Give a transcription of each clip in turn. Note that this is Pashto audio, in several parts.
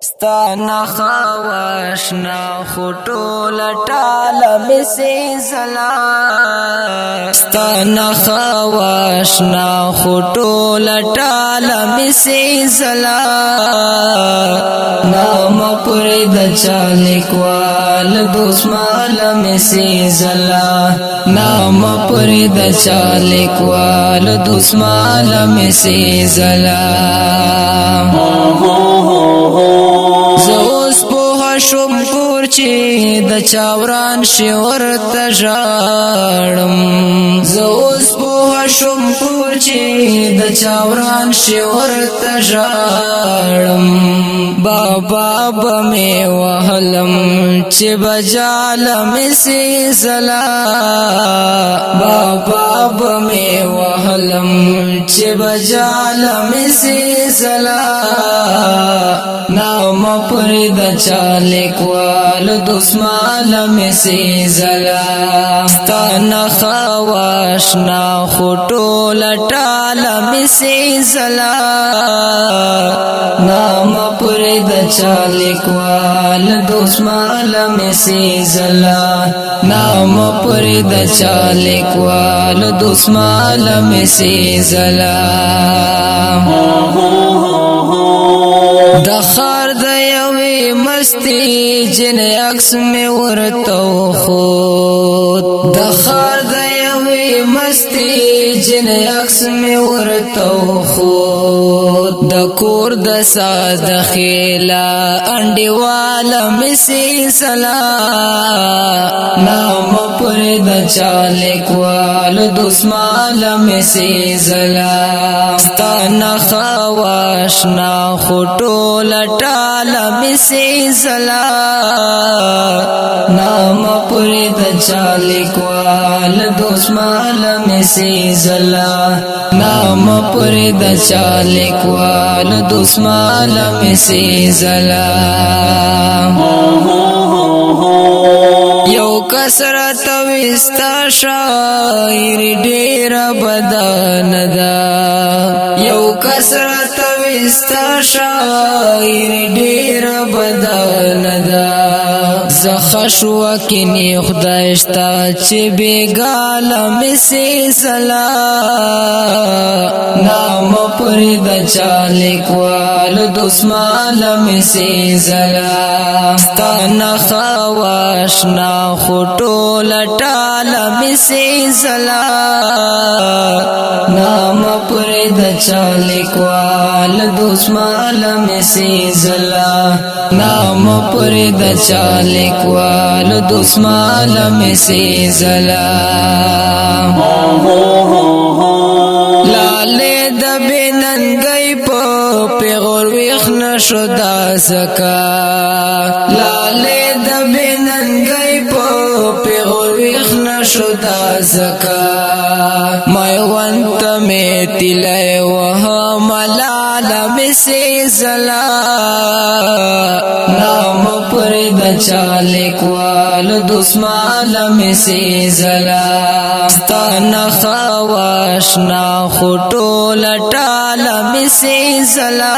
ستانا خواشنا خطول ټاله مسی زلا ستانا خواشنا خطول ټاله مسی زلا نام پرد چالکوال دوسمال مسی زلا نام پرد چالکوال دوسمال مسی زلا زوس پوها شم پور چی د چاوران شور تجارم زوس پوها شم پور چی د چاوران شور تجارم بابا بمی وحلم چی بجالم سی زلا بابا بمی وحلم چی بجالم سی زلا نام پرد چالکوال دوسمال مسی زلا ستانا خواشنا خطول ټال مسی زلا نام پرد چالکوال دوسمال مسی زلا نام پرد چالکوال دوسمال مسی زلا دخار د یوې مستی جن عکس می ورتو خود دخار د یوې مستی جن عکس می ورتو خود د کور د ساز خیلا انډیواله مسی سلا نام پر د چالکوال دوسمال مسی زلا ستانا خواشنا خطول ټال مسی زلا نام پر د چالکوال دوسمال مسی زلا نام پر د چالکوال دوسمال مسی زلا یو کسرت وستا شاعر ډیر بدن دا یو کسرت وستا شاعر ډیر بدن دا زخشو کني خدایشتا چې بیګال مسی زلا نام پر د چالکوال دوسمال مسی زلا ستانا خواشنا خطول ټال مسی زلا نام پر د چالکوال دوسمال مسی زلا نام پر د چالکوال دوسمال مسی زلا لاله د بننګي په پیغور ویخ نشو دا زکا لاله د بننګي په پیغور ویخ نشو دا زکا مې وانت می تلای وه ملال مسی زلا نام پر د چالکوال دوسمال مسی زلا ستانا خواشنا خطول ټال مسی زلا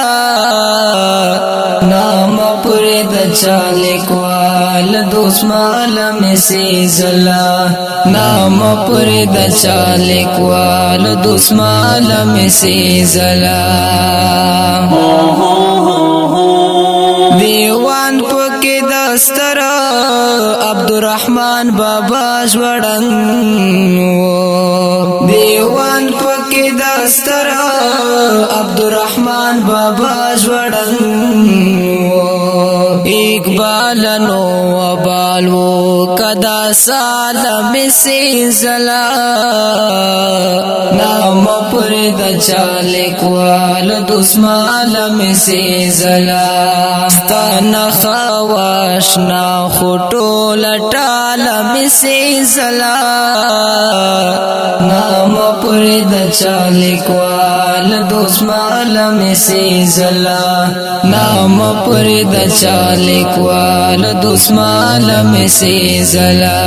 نام پر د چالکوال دوسمال مسی زلا نام پر د چالکوال دوسمال مسی زلا دیوان پکی دستر عبدالرحمن بابا جوڑن دیوان پکی دستر عبدالرحمن بابا جوڑن اقبال نو وبالو کدا سال مسی زلا نام پر د چالکوال دوسمال مسی زلا ستانا خواشنا خطول ټال مسی زلا نام پر د چالکوال دوسمال مسی زلا نام پر د چالکوال دوسمال مسی زلا